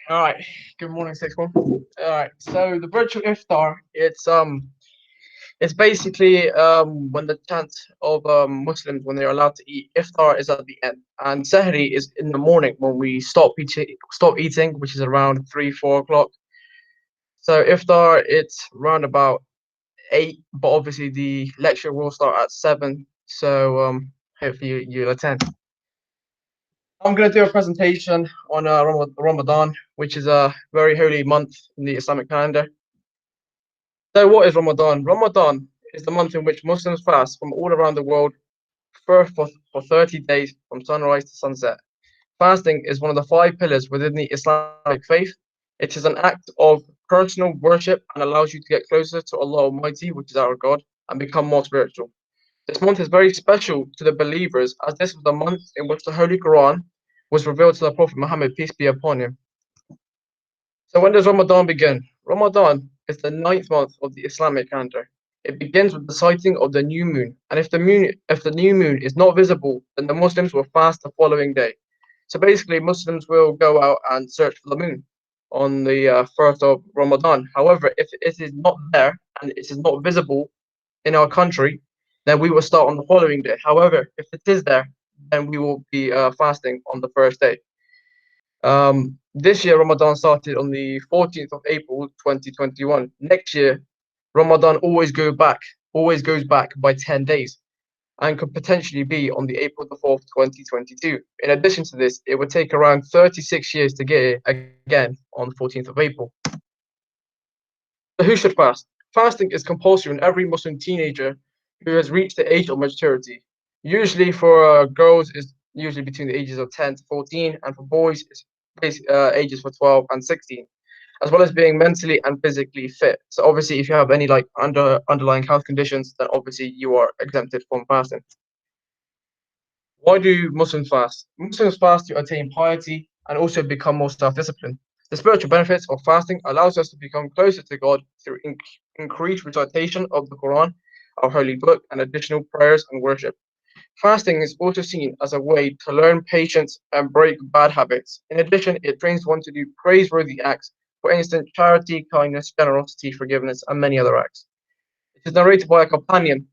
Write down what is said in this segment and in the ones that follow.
All right. Good morning, sixth one. All right. So the virtual iftar, it's basically when the chance of Muslims when they're allowed to eat. Iftar is at the end, and Sahri is in the morning when we stop eating, which is around 3, 4 o'clock. So iftar it's around about 8, but obviously the lecture will start at 7. So hopefully you'll attend. I'm going to do a presentation on Ramadan, which is a very holy month in the Islamic calendar. So, what is Ramadan? Ramadan is the month in which Muslims fast from all around the world for 30 days from sunrise to sunset. Fasting is one of the 5 pillars within the Islamic faith. It is an act of personal worship and allows you to get closer to Allah Almighty, which is our God, and become more spiritual. This month is very special to the believers as this was the month in which the Holy Quran was revealed to the Prophet Muhammad, peace be upon him. So when does Ramadan begin? Ramadan is the ninth month of the Islamic calendar. It begins with the sighting of the new moon, and if the new moon is not visible, then the Muslims will fast the following day. So basically, Muslims will go out and search for the moon on the first of Ramadan. However, if it is not there and it is not visible in our country, then we will start on the following day. However, if it is there, then we will be fasting on the first day. This year, Ramadan started on the 14th of April, 2021. Next year, Ramadan always goes back by 10 days and could potentially be on the April the 4th, 2022. In addition to this, it would take around 36 years to get it again on the 14th of April. So who should fast? Fasting is compulsory on every Muslim teenager who has reached the age of maturity. Usually for girls, is usually between the ages of 10 to 14, and for boys, it's ages for 12 and 16, as well as being mentally and physically fit. So obviously, if you have any like underlying health conditions, then obviously you are exempted from fasting. Why do Muslims fast? Muslims fast to attain piety and also become more self-disciplined. The spiritual benefits of fasting allows us to become closer to God through increased recitation of the Quran, our holy book, and additional prayers and worship. Fasting is also seen as a way to learn patience and break bad habits. In addition, it trains one to do praiseworthy acts, for instance, charity, kindness, generosity, forgiveness, and many other acts. It is narrated by a companion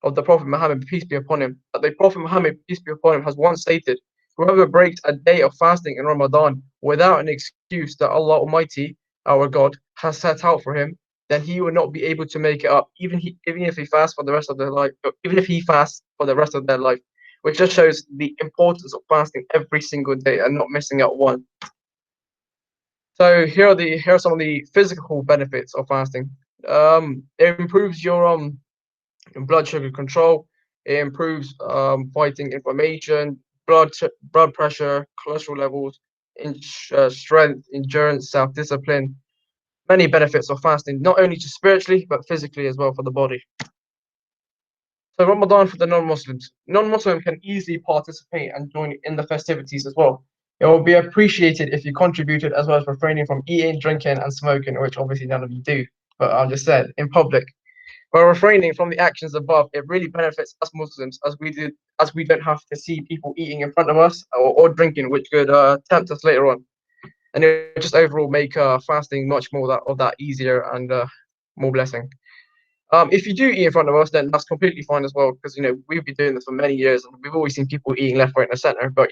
of the Prophet Muhammad, peace be upon him, that the Prophet Muhammad, peace be upon him, has once stated, whoever breaks a day of fasting in Ramadan without an excuse that Allah Almighty, our God, has set out for him, then he will not be able to make it up, even if he fasts for the rest of their life, even if he fasts for the rest of their life, which just shows the importance of fasting every single day and not missing out one. So here are some of the physical benefits of fasting. It improves your blood sugar control. It improves fighting inflammation, blood pressure, cholesterol levels, strength, endurance, self-discipline. Many benefits of fasting, not only just spiritually but physically as well for the body. So Ramadan for the non-Muslims. Non-Muslim can easily participate and join in the festivities as well. It will be appreciated if you contributed as well as refraining from eating, drinking, and smoking, which obviously none of you do. But I just said in public. By refraining from the actions above, it really benefits us Muslims as we don't have to see people eating in front of us or drinking, which could tempt us later on. And it would just overall make fasting much more of that easier and more blessing. If you do eat in front of us, then that's completely fine as well, because we've been doing this for many years and we've always seen people eating left, right, and center. But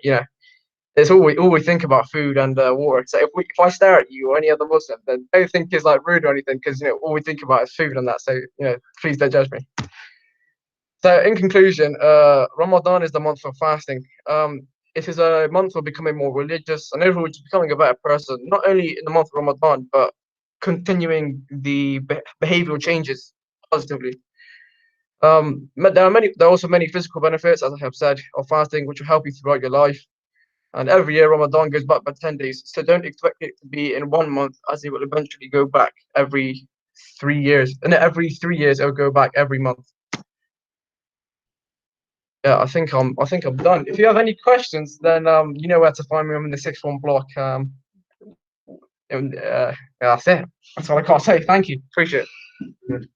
it's all we think about food and water. So if I stare at you or any other Muslim, then don't think it's like rude or anything, because all we think about is food and that. So please don't judge me. So in conclusion, Ramadan is the month for fasting. It is a month for becoming more religious and overall just becoming a better person, not only in the month of Ramadan, but continuing the behavioral changes positively. There are also many physical benefits, as I have said, of fasting, which will help you throughout your life. And every year Ramadan goes back by 10 days. So don't expect it to be in one month, as it will eventually go back every 3 years. And every 3 years it'll go back every month. Yeah, I think I'm done. If you have any questions, then you know where to find me. I'm in the sixth form block. And yeah, that's it. That's all I can't say. Thank you. Appreciate it.